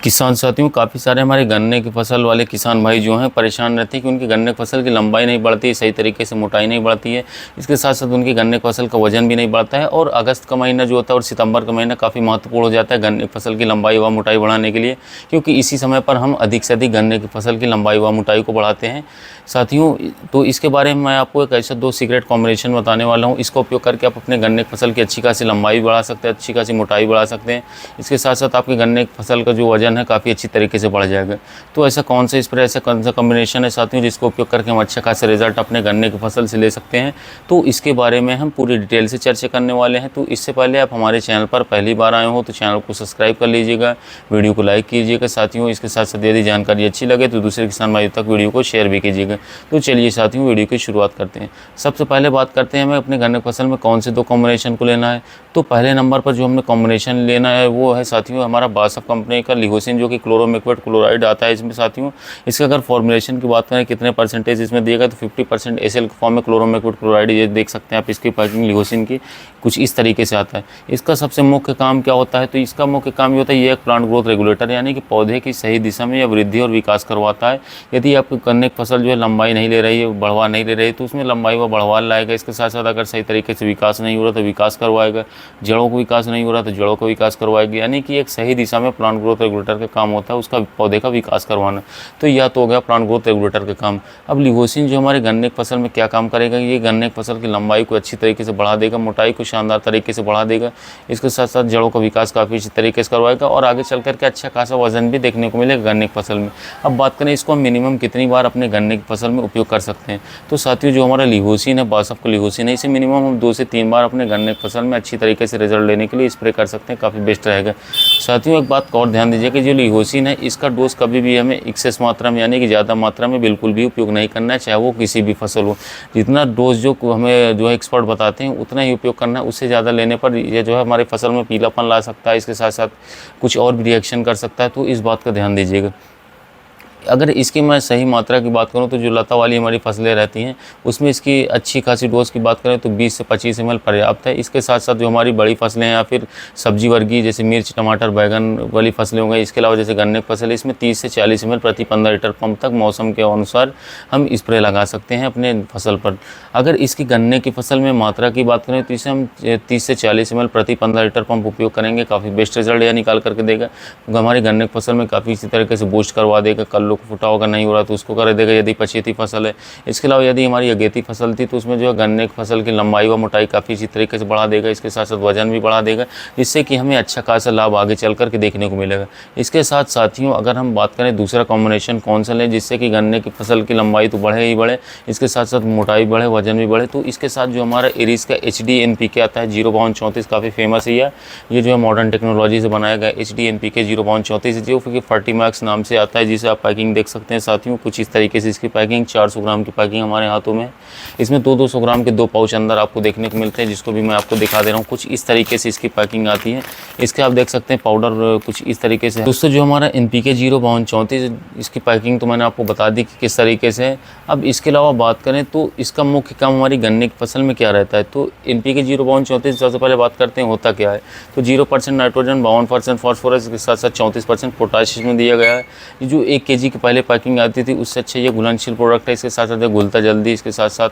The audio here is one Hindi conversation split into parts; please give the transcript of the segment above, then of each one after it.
किसान साथियों, काफ़ी सारे हमारे गन्ने की फसल वाले किसान भाई जो हैं परेशान रहते हैं कि उनकी गन्ने की फसल की लंबाई नहीं बढ़ती है, सही तरीके से मोटाई नहीं बढ़ती है। इसके साथ साथ उनकी गन्ने की फसल का वजन भी नहीं बढ़ता है। और अगस्त का महीना जो होता है और सितंबर का महीना काफ़ी महत्वपूर्ण हो जाता है गन्ने की फसल की लंबाई व मोटाई बढ़ाने के लिए, क्योंकि इसी समय पर हम अधिक से अधिक गन्ने की फसल की लंबाई व मोटाई को बढ़ाते हैं साथियों। तो इसके बारे में मैं आपको एक ऐसा 2 सीक्रेट कॉम्बिनेशन बताने वाला हूँ। इसका उपयोग करके आप अपने गन्ने की फसल की अच्छी खासी लंबाई बढ़ा सकते हैं, अच्छी खासी मोटाई बढ़ा सकते हैं। इसके साथ साथ आपके गन्ने की फसल का जो वजन है काफ़ी अच्छी तरीके से बढ़ जाएगा। तो ऐसा कौन सा स्प्रे, ऐसा कौन सा कॉम्बिनेशन है साथियों जिसको उपयोग करके हम अच्छा खासा रिजल्ट अपने गन्ने की फसल से ले सकते हैं, तो इसके बारे में हम पूरी डिटेल से चर्चा करने वाले हैं। तो इससे पहले आप हमारे चैनल पर पहली बार आए हो तो चैनल को सब्सक्राइब कर लीजिएगा, वीडियो को लाइक कीजिएगा साथियों। इसके साथ साथ यदि जानकारी अच्छी लगे तो दूसरे किसान भाइयों तक वीडियो को शेयर भी कीजिएगा। तो चलिए साथियों, वीडियो की शुरुआत करते हैं। सबसे पहले बात करते हैं हमें अपने गन्ने की फसल में कौन से 2 कॉम्बिनेशन को लेना है। तो पहले नंबर पर जो हमने कॉम्बिनेशन लेना है वो है साथियों हमारा बासफ कंपनी का लिहोसिन, जो कि क्लोरोमेक्वेट क्लोराइड आता है इसमें साथियों। इसका अगर फॉर्मुलेशन की बात करें कितने परसेंटेज इसमें दिएगा तो 50% एसएल के फॉर्म में क्लोरोमेक्वेट क्लोराइड, ये देख सकते हैं आप इसकी पैकिंग लिहोसिन की कुछ इस तरीके से आता है। इसका सबसे मुख्य काम क्या होता है, तो इसका मुख्य काम ये होता है, ये एक प्लांट ग्रोथ रेगुलेटर यानी कि पौधे की सही दिशा में या वृद्धि और विकास करवाता है। यदि आपकी गन्ने की फसल जो है लंबाई नहीं ले रही है, बढ़वा नहीं ले रही है, तो उसमें लंबाई व बढ़वा लाएगा। इसके साथ साथ अगर सही तरीके से विकास नहीं हो रहा तो विकास करवाएगा, जड़ों को विकास नहीं हो रहा तो जड़ों का विकास करवाएगी। यानी कि एक सही दिशा में प्लांट ग्रोथ रेगुलेटर का काम होता है, उसका पौधे का विकास करवाना। तो यह तो हो गया प्लांट ग्रोथ रेगुलेटर का काम। अब लिहोसिन जो हमारे गन्ने की फसल में क्या काम करेगा, ये गन्ने की फसल की लंबाई को अच्छी तरीके से बढ़ा देगा, मोटाई को शानदार तरीके से बढ़ा देगा। इसके साथ साथ जड़ों का विकास काफ़ी अच्छी तरीके से करवाएगा और आगे चल करके अच्छा खासा वजन भी देखने को मिलेगा गन्ने की फसल में। अब बात करें इसको हम मिनिमम कितनी बार अपने गन्ने की फसल में उपयोग कर सकते हैं, तो साथियों जो हमारा लिहोसिन है, बासफ का लिहोसिन है, इसे मिनिमम हम 2 से 3 बार अपने गन्ने की फसल में अच्छी तरीके से रिजल्ट लेने के लिए स्प्रे कर सकते हैं, काफ़ी बेस्ट रहेगा साथियों। एक बात और ध्यान दीजिए कि जो लिहोसिन है इसका डोज कभी भी हमें एक्सेस मात्रा में यानी कि ज़्यादा मात्रा में बिल्कुल भी उपयोग नहीं करना है, चाहे वो किसी भी फसल हो। जितना डोज जो हमें जो है एक्सपर्ट बताते हैं उतना ही उपयोग करना है। उससे ज़्यादा लेने पर ये जो है हमारे फसल में पीलापन ला सकता है, इसके साथ साथ कुछ और भी रिएक्शन कर सकता है। तो इस बात का ध्यान दीजिएगा। अगर इसकी मैं सही मात्रा की बात करूं तो जो लता वाली हमारी फसलें रहती हैं उसमें इसकी अच्छी खासी डोज की बात करें तो 20 से 25 ml पर्याप्त है। इसके साथ साथ जो हमारी बड़ी फसलें हैं या फिर सब्जी वर्गीय जैसे मिर्च, टमाटर, बैगन वाली फसलें हो गई, इसके अलावा जैसे गन्ने की फसल है, इसमें 30 से 40 ml प्रति 15 लीटर पंप तक मौसम के अनुसार हम स्प्रे लगा सकते हैं अपने फसल पर। अगर इसकी गन्ने की फसल में मात्रा की बात करें तो इसे हम 30 से 40 ml प्रति 15 लीटर पंप उपयोग करेंगे, काफ़ी बेस्ट रिजल्ट यह निकाल करके देगा। हमारी गन्ने की फसल में काफ़ी इसी तरीके से बूस्ट करवा देगा। कल्लों को फुटा होगा नहीं हो रहा तो उसको कर देगा यदि पछेती फसल है। इसके अलावा यदि हमारी अगेती फसल थी तो उसमें जो है गन्ने की फसल की लंबाई व मोटाई काफ़ी इसी तरीके से बढ़ा देगा। इसके साथ साथ वजन भी बढ़ा देगा, जिससे कि हमें अच्छा खासा लाभ आगे चल करके देखने को मिलेगा। इसके साथ साथियों अगर हम बात करें दूसरा कॉम्बिनेशन कौन सा लें जिससे कि गन्ने की फसल की लंबाई तो बढ़े ही बढ़े, इसके साथ साथ मोटाई बढ़े, वजन भी बढ़े, तो इसके साथ जो हमारा एरिस का HD NPK आता है 0/34, काफ़ी फेमस है ये जो है मॉडर्न टेक्नोलॉजी से बनाया गया HD NPK 0/34 जो कि फर्टीमैक्स नाम से आता है, जिसे आप पैकिंग देख सकते हैं साथियों। कुछ इस तरीके से इसकी पैकिंग 400 ग्राम की पैकिंग हमारे हाथों में। इसमें 200 ग्राम के 2 पाउच अंदर आपको देखने को मिलते हैं, जिसको भी मैं आपको दिखा दे रहा हूँ। कुछ इस तरीके से इसकी पैकिंग आती है। इसके आप देख सकते हैं पाउडर कुछ इस तरीके से। दोस्तों जो हमारा NPK 0/34 इसकी पैकिंग तो मैंने आपको बता दी कि किस तरीके से है। अब इसके अलावा बात करें तो इसका मुख्य काम हमारी गन्ने की फसल में क्या रहता है, तो NPK 0/34 सबसे पहले बात करते हैं होता क्या है। तो 0% नाइट्रोजन, 52% फॉस्फोरस के साथ साथ 34% पोटाश में दिया गया है। ये जो 1 kg की पहले पैकिंग आती थी उससे अच्छा ये घुलनशील प्रोडक्ट है। इसके साथ साथ घुलता जल्दी, इसके साथ साथ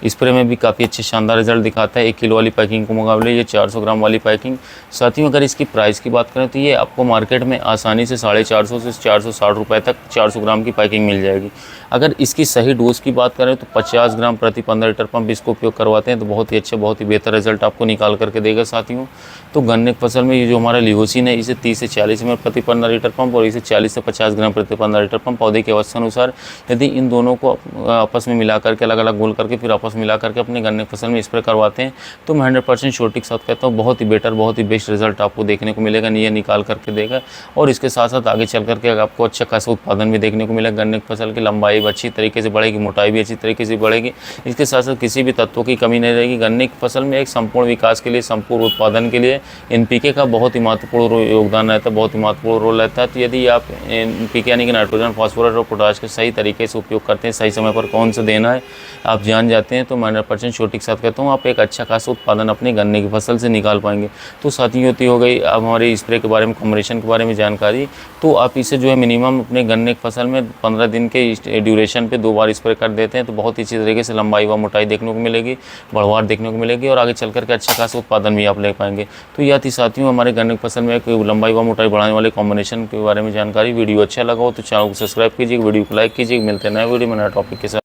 स्प्रे में भी काफ़ी अच्छे शानदार रिजल्ट दिखाता है 1 किलो वाली पैकिंग के मुकाबले ये 400 ग्राम वाली पैकिंग। साथियों अगर इसकी प्राइस की बात करें तो ये आपको मार्केट में आसानी से 450 से 460 रुपये तक 400 ग्राम की पैकिंग मिल जाएगी। अगर इसकी सही डोज की बात करें तो 50 ग्राम प्रति 15 लीटर पंप इसको उपयोग करवाते हैं तो बहुत ही अच्छा, बहुत ही बेहतर रिजल्ट आपको निकाल करके देगा साथियों। तो गन्ने की फसल में ये जो हमारा लिहोसिन है इसे 30 से 40 ml प्रति 15 लीटर पंप और इसे 40 से 50 ग्राम प्रति 15 लीटर पंप पौधे के अवस्था अनुसार यदि इन दोनों को आपस में मिला करके अलग अलग घोल करके फिर आपस में मिला करके अपने गन्ने की फसल में स्प्रे करवाते हैं तो मैं 100% श्योरिटी के साथ कहता हूँ बहुत ही बेटर, बहुत ही बेस्ट रिजल्ट आपको देखने को मिलेगा, ये निकाल करके देगा। और इसके साथ साथ आगे चल करके आपको अच्छा खासा उत्पादन भी देखने को मिलेगा। गन्ने की फसल की लंबाई भी अच्छी तरीके से बढ़ेगी, मोटाई भी अच्छी तरीके से बढ़ेगी। इसके साथ साथ किसी भी तत्वों की कमी नहीं रहेगी। गन्ने की फसल में एक संपूर्ण विकास के लिए, संपूर्ण उत्पादन के लिए NPK का बहुत ही महत्वपूर्ण योगदान रहता है, बहुत ही महत्वपूर्ण रोल रहता है। तो यदि आप NPK यानी कि नाइट्रोजन नाइट्रोजन, फास्फोरस और पोटाश का सही तरीके से उपयोग करते हैं, सही समय पर कौन सा देना है आप जान जाते हैं, तो मैं 100% श्योरिटी के साथ कहता हूँ आप एक अच्छा खासा उत्पादन अपने गन्ने की फसल से निकाल पाएंगे। तो साथियों होती हो गई अब हमारे स्प्रे के बारे में, कॉम्बिनेशन के बारे में जानकारी। तो आप इसे जो है मिनिमम अपने गन्ने की फसल में 15 दिन के ड्यूरेशन पे 2 बार स्प्रे कर देते हैं तो बहुत ही अच्छी तरीके से लंबाई व मोटाई देखने को मिलेगी, बढ़वार देखने को मिलेगी और आगे चल करके अच्छा खासा उत्पादन भी आप ले पाएंगे। तो यह थी साथियों हमारे गन्ने की फसल में एक लंबाई व मोटाई बढ़ाने वाले कॉम्बिनेशन के बारे में जानकारी। वीडियो अच्छा लगा हो तो चैनल को सब्सक्राइब कीजिए, वीडियो को लाइक कीजिए। मिलते हैं नए वीडियो में नए टॉपिक के साथ।